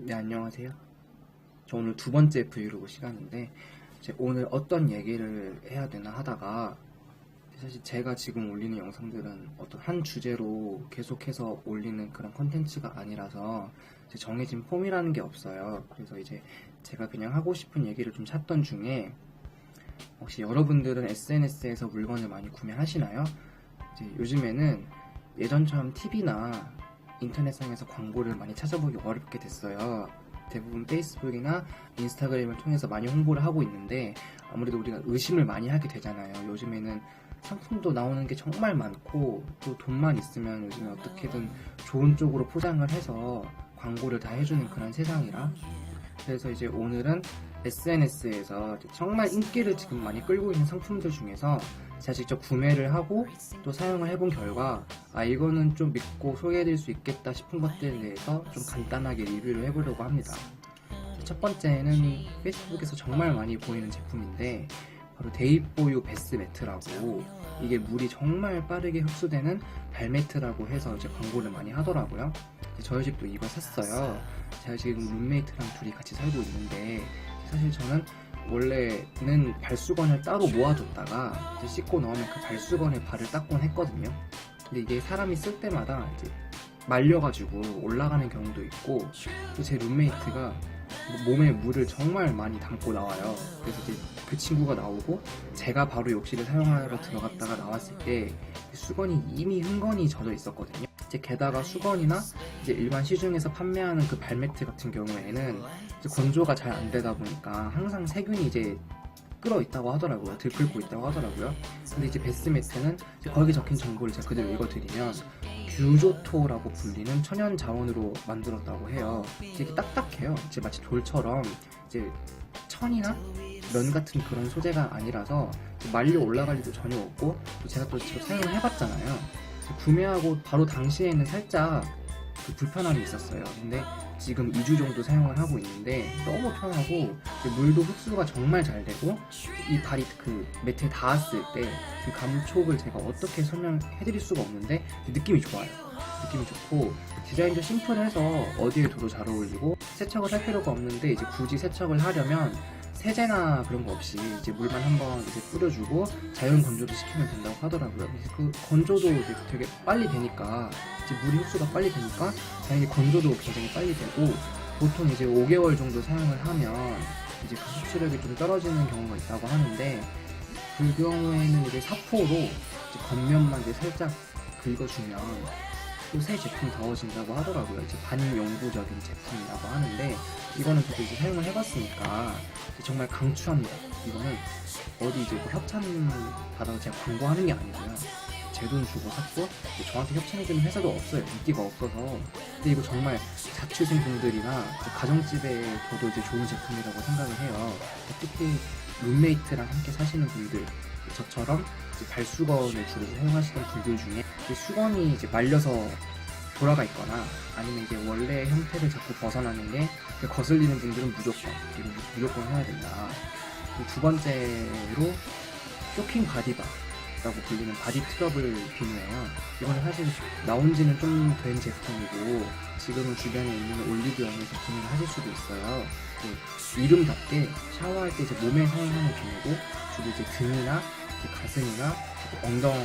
네, 안녕하세요. 저 오늘 두 번째 브이로그 시간인데, 이제 오늘 어떤 얘기를 해야 되나 하다가, 사실 제가 지금 올리는 영상들은 어떤 한 주제로 계속해서 올리는 그런 컨텐츠가 아니라서, 이제 정해진 폼이라는 게 없어요. 그래서 이제 제가 그냥 하고 싶은 얘기를 좀 찾던 중에, 혹시 여러분들은 SNS에서 물건을 많이 구매하시나요? 이제 요즘에는 예전처럼 TV나 인터넷상에서 광고를 많이 찾아보기 어렵게 됐어요. 대부분 페이스북이나 인스타그램을 통해서 많이 홍보를 하고 있는데, 아무래도 우리가 의심을 많이 하게 되잖아요. 요즘에는 상품도 나오는 게 정말 많고, 또 돈만 있으면 요즘에 어떻게든 좋은 쪽으로 포장을 해서 광고를 다 해주는 그런 세상이라, 그래서 이제 오늘은 SNS에서 정말 인기를 지금 많이 끌고 있는 상품들 중에서 제가 직접 구매를 하고 또 사용을 해본 결과, 이거는 좀 믿고 소개해드릴 수 있겠다 싶은 것들에 대해서 좀 간단하게 리뷰를 해보려고 합니다. 첫 번째는 페이스북에서 정말 많이 보이는 제품인데, 바로 데이보유 베스 매트라고, 이게 물이 정말 빠르게 흡수되는 발매트라고 해서 이제 광고를 많이 하더라고요. 저희 집도 이걸 샀어요. 제가 지금 룸메이트랑 둘이 같이 살고 있는데, 사실 저는 원래는 발수건을 따로 모아뒀다가 이제 씻고 나오면 그 발수건에 발을 닦곤 했거든요. 근데 이게 사람이 쓸 때마다 이제 말려가지고 올라가는 경우도 있고, 또 제 룸메이트가 몸에 물을 정말 많이 담고 나와요. 그래서 이제 그 친구가 나오고 제가 바로 욕실을 사용하러 들어갔다가 나왔을 때 수건이 이미 흥건히 젖어 있었거든요. 이제 게다가 수건이나 이제 일반 시중에서 판매하는 그 발매트 같은 경우에는 이제 건조가 잘 안 되다 보니까 항상 세균이 이제 끓어 있다고 하더라고요. 들끓고 있다고 하더라고요. 근데 이제 베스매트는 이제 거기 적힌 정보를 제가 그대로 읽어드리면, 규조토라고 불리는 천연 자원으로 만들었다고 해요. 되게 딱딱해요. 이제 마치 돌처럼 이제 천이나 면 같은 그런 소재가 아니라서 말려 올라갈 일도 전혀 없고, 또 제가 또 직접 사용을 해봤잖아요. 구매하고 바로 당시에는 살짝 그 불편함이 있었어요. 근데 지금 2주 정도 사용을 하고 있는데 너무 편하고, 물도 흡수가 정말 잘 되고, 이 발이 그 매트에 닿았을 때 그 감촉을 제가 어떻게 설명해드릴 수가 없는데 느낌이 좋아요. 느낌이 좋고, 디자인도 심플해서 어디에 둬도 잘 어울리고, 세척을 할 필요가 없는데 이제 굳이 세척을 하려면 세제나 그런 거 없이 이제 물만 한번 이제 뿌려주고 자연 건조도 시키면 된다고 하더라고요. 그래서 그 건조도 되게 빨리 되니까, 이제 물이 흡수가 빨리 되니까 당연히 건조도 굉장히 빨리 되고, 보통 이제 5개월 정도 사용을 하면 이제 그 흡수력이 좀 떨어지는 경우가 있다고 하는데, 그 경우에는 이제 사포로 이제 겉면만 이제 살짝 긁어주면 또 새 제품이 더워진다고 하더라고요. 이제 반영구적인 제품이라고 하는데, 이거는 저도 이제 사용을 해봤으니까 정말 강추합니다. 이거는 어디 이제 뭐 협찬 받아서 제가 광고하는 게 아니고요. 제 돈 주고 샀고, 저한테 협찬해주는 회사도 없어요. 인기가 없어서. 근데 이거 정말 자취생분들이나 가정집에 둬도 이제 좋은 제품이라고 생각을 해요. 특히 룸메이트랑 함께 사시는 분들, 저처럼 이제 발수건을 주로 사용하시는 분들 중에 수건이 이제 말려서 돌아가 있거나, 아니면 이제 원래 형태를 자꾸 벗어나는 게 거슬리는 분들은 이거 무조건 해야 된다. 두 번째로 쇼킹 바디바라고 불리는 바디 트러블 빈이에요. 이거는 사실 나온 지는 좀 된 제품이고, 지금은 주변에 있는 올리브영에서 구매를 하실 수도 있어요. 이름답게 샤워할 때 이제 몸에 사용하는 비누고, 주로 이제 등이나 이제 가슴이나 엉덩이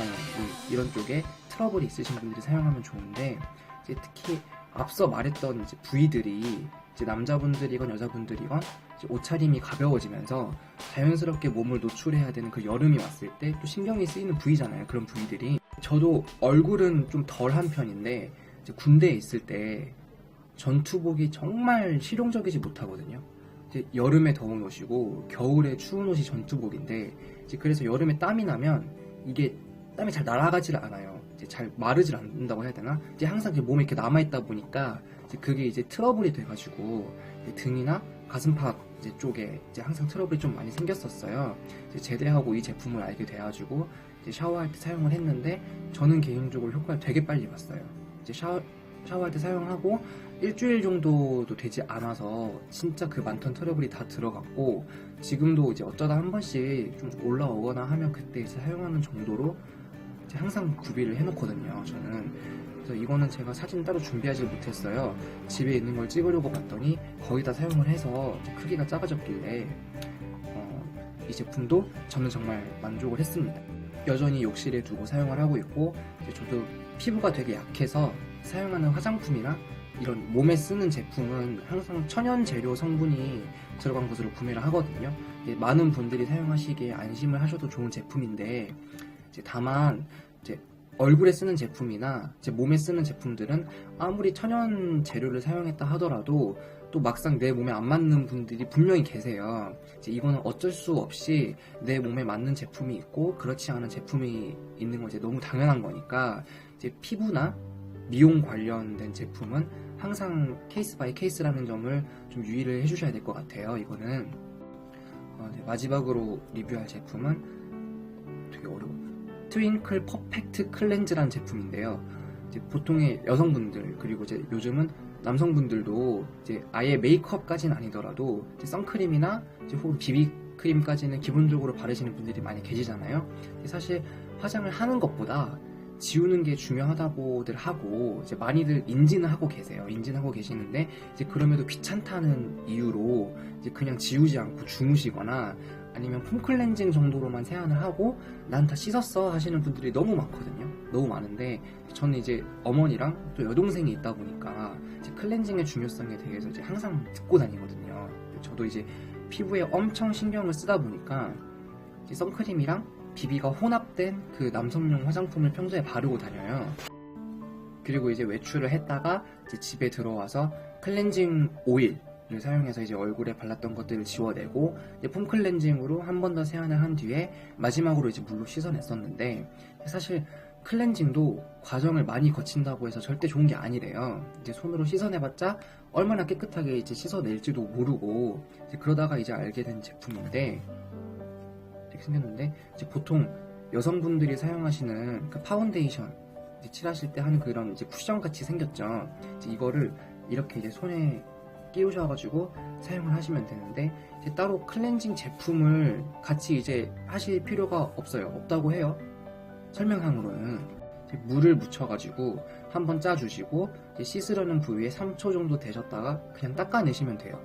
이런 쪽에 트러블이 있으신 분들이 사용하면 좋은데, 이제 특히 앞서 말했던 이제 부위들이 이제 남자분들이건 여자분들이건 이제 옷차림이 가벼워지면서 자연스럽게 몸을 노출해야 되는 그 여름이 왔을 때 또 신경이 쓰이는 부위잖아요. 그런 부위들이. 저도 얼굴은 좀 덜한 편인데, 이제 군대에 있을 때 전투복이 정말 실용적이지 못하거든요. 이제 여름에 더운 옷이고 겨울에 추운 옷이 전투복인데, 이제 그래서 여름에 땀이 나면 이게 땀이 잘 날아가질 않아요. 이제 잘 마르질 않는다고 해야 되나? 이제 항상 몸에 이렇게 남아있다 보니까 이제 그게 이제 트러블이 돼가지고 등이나 가슴팍 이제 쪽에 이제 항상 트러블이 좀 많이 생겼었어요. 이제 제대하고 이 제품을 알게 돼가지고 이제 샤워할 때 사용을 했는데, 저는 개인적으로 효과를 되게 빨리 봤어요. 이제 샤워할 때 사용하고 일주일 정도도 되지 않아서 진짜 그 많던 트러블이 다 들어갔고, 지금도 이제 어쩌다 한 번씩 좀 올라오거나 하면 그때 이제 사용하는 정도로 이제 항상 구비를 해놓거든요. 저는 그래서 이거는 제가 사진 따로 준비하지 못했어요. 집에 있는 걸 찍으려고 봤더니 거의 다 사용을 해서 크기가 작아졌길래 이 제품도 저는 정말 만족을 했습니다. 여전히 욕실에 두고 사용을 하고 있고, 이제 저도 피부가 되게 약해서 사용하는 화장품이나 이런 몸에 쓰는 제품은 항상 천연 재료 성분이 들어간 것으로 구매를 하거든요. 많은 분들이 사용하시기에 안심을 하셔도 좋은 제품인데, 이제 다만 이제 얼굴에 쓰는 제품이나 이제 몸에 쓰는 제품들은 아무리 천연 재료를 사용했다 하더라도 또 막상 내 몸에 안 맞는 분들이 분명히 계세요. 이제 이거는 어쩔 수 없이 내 몸에 맞는 제품이 있고 그렇지 않은 제품이 있는 건 이제 너무 당연한 거니까, 이제 피부나 미용 관련된 제품은 항상 케이스 바이 케이스라는 점을 좀 유의를 해주셔야 될 것 같아요. 이거는 네, 마지막으로 리뷰할 제품은 되게 어려워. 트윙클 퍼펙트 클렌즈라는 제품인데요. 이제 보통의 여성분들, 그리고 이제 요즘은 남성분들도 이제 아예 메이크업까지는 아니더라도 이제 선크림이나 이제 혹은 비비크림까지는 기본적으로 바르시는 분들이 많이 계시잖아요. 사실 화장을 하는 것보다 지우는 게 중요하다고들 하고 이제 많이들 인지는 하고 계세요. 인지는 하고 계시는데 이제 그럼에도 귀찮다는 이유로 이제 그냥 지우지 않고 주무시거나 아니면 폼 클렌징 정도로만 세안을 하고 난 다 씻었어 하시는 분들이 너무 많거든요. 너무 많은데 저는 이제 어머니랑 또 여동생이 있다 보니까 이제 클렌징의 중요성에 대해서 이제 항상 듣고 다니거든요. 저도 이제 피부에 엄청 신경을 쓰다 보니까 이제 선크림이랑 비비가 혼합된 그 남성용 화장품을 평소에 바르고 다녀요. 그리고 이제 외출을 했다가 이제 집에 들어와서 클렌징 오일을 사용해서 이제 얼굴에 발랐던 것들을 지워내고 이제 폼 클렌징으로 한 번 더 세안을 한 뒤에 마지막으로 이제 물로 씻어냈었는데, 사실 클렌징도 과정을 많이 거친다고 해서 절대 좋은 게 아니래요. 이제 손으로 씻어내봤자 얼마나 깨끗하게 이제 씻어낼지도 모르고, 이제 그러다가 이제 알게 된 제품인데, 이렇게 생겼는데 이제 보통 여성분들이 사용하시는 그 파운데이션 이제 칠하실 때 하는 그런 이제 쿠션 같이 생겼죠. 이제 이거를 이렇게 이제 손에 끼우셔가지고 사용을 하시면 되는데, 이제 따로 클렌징 제품을 같이 이제 하실 필요가 없어요. 없다고 해요. 설명상으로는 물을 묻혀가지고 한번 짜주시고 이제 씻으려는 부위에 3초 정도 대셨다가 그냥 닦아내시면 돼요.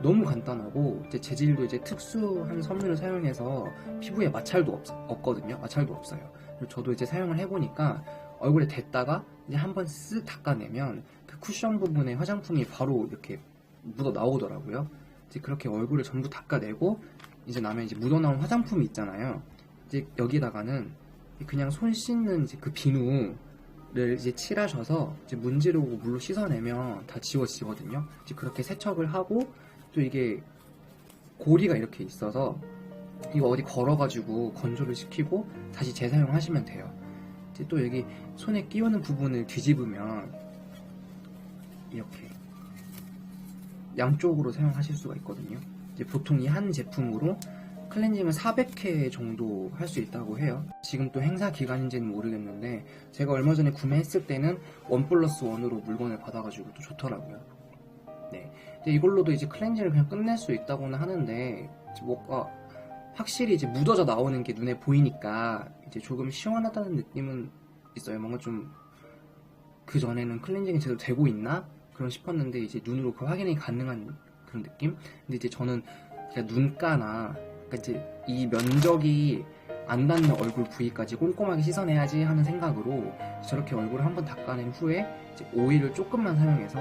너무 간단하고 이제 재질도 이제 특수한 섬유를 사용해서 피부에 마찰도 없거든요. 마찰도 없어요. 그리고 저도 이제 사용을 해보니까 얼굴에 댔다가 이제 한번 쓱 닦아내면 그 쿠션 부분에 화장품이 바로 이렇게 묻어 나오더라고요. 이제 그렇게 얼굴을 전부 닦아내고 이제 나면 이제 묻어 나온 화장품이 있잖아요. 이제 여기다가는 그냥 손 씻는 이제 그 비누를 이제 칠하셔서 이제 문지르고 물로 씻어내면 다 지워지거든요. 이제 그렇게 세척을 하고 또 이게 고리가 이렇게 있어서 이거 어디 걸어가지고 건조를 시키고 다시 재사용하시면 돼요. 이제 또 여기 손에 끼우는 부분을 뒤집으면 이렇게 양쪽으로 사용하실 수가 있거든요. 이제 보통 이 한 제품으로 클렌징을 400회 정도 할 수 있다고 해요. 지금 또 행사 기간인지는 모르겠는데 제가 얼마 전에 구매했을 때는 1+1으로 물건을 받아가지고 또 좋더라고요. 네, 이걸로도 이제 클렌징을 그냥 끝낼 수 있다고는 하는데 뭐가 확실히 이제 묻어져 나오는 게 눈에 보이니까 이제 조금 시원하다는 느낌은 있어요. 뭔가 좀 그 전에는 클렌징이 제대로 되고 있나? 그런 싶었는데 이제 눈으로 그 확인이 가능한 그런 느낌? 근데 이제 저는 그냥 눈가나 그러니까 이제 이 면적이 안 닿는 얼굴 부위까지 꼼꼼하게 씻어내야지 하는 생각으로 저렇게 얼굴을 한번 닦아낸 후에 이제 오일을 조금만 사용해서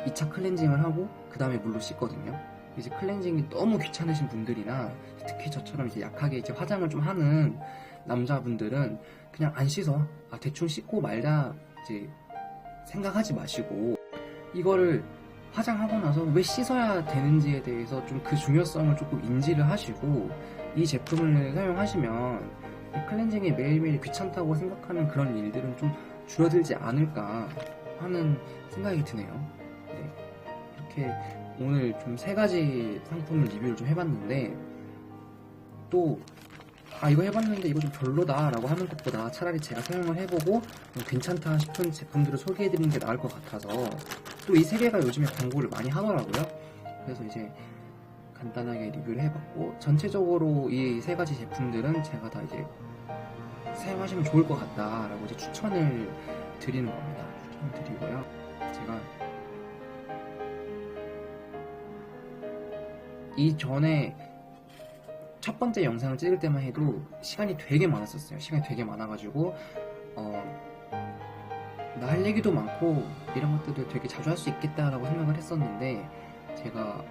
2차 클렌징을 하고 그 다음에 물로 씻거든요. 이제 클렌징이 너무 귀찮으신 분들이나 특히 저처럼 이제 약하게 이제 화장을 좀 하는 남자분들은 그냥 안 씻어. 대충 씻고 말다 이제 생각하지 마시고 이거를 화장하고 나서 왜 씻어야 되는지에 대해서 좀 그 중요성을 조금 인지를 하시고 이 제품을 사용하시면 클렌징이 매일매일 귀찮다고 생각하는 그런 일들은 좀 줄어들지 않을까 하는 생각이 드네요. 네, 이렇게 오늘 좀 3가지 상품을 리뷰를 좀 해봤는데 또 이거 해봤는데 이거 좀 별로다 라고 하는 것보다 차라리 제가 사용을 해보고 괜찮다 싶은 제품들을 소개해드리는 게 나을 것 같아서 또 이 3개가 요즘에 광고를 많이 하더라고요. 그래서 이제 간단하게 리뷰를 해봤고 전체적으로 이 3가지 제품들은 제가 다 이제 사용하시면 좋을 것 같다 라고 이제 추천을 드리는 겁니다. 추천을 드리고요. 제가 이전에 첫 번째 영상을 찍을 때만 해도 시간이 되게 많았었어요. 시간이 되게 많아가지고 나 할 얘기도 많고 이런 것들도 되게 자주 할 수 있겠다라고 생각을 했었는데, 제가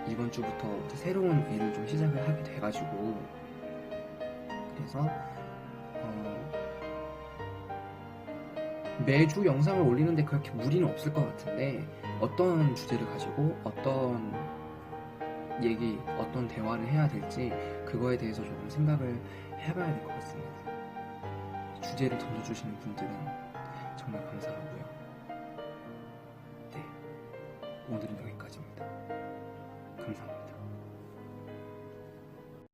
이번 주부터 이제 새로운 일을 좀 시작을 하게 돼가지고, 그래서 매주 영상을 올리는데 그렇게 무리는 없을 것 같은데, 어떤 주제를 가지고 어떤 얘기, 어떤 대화를 해야 될지 그거에 대해서 조금 생각을 해봐야 될 것 같습니다. 주제를 던져주시는 분들은 정말 감사하고요. 네, 오늘은 여기까지입니다. 감사합니다.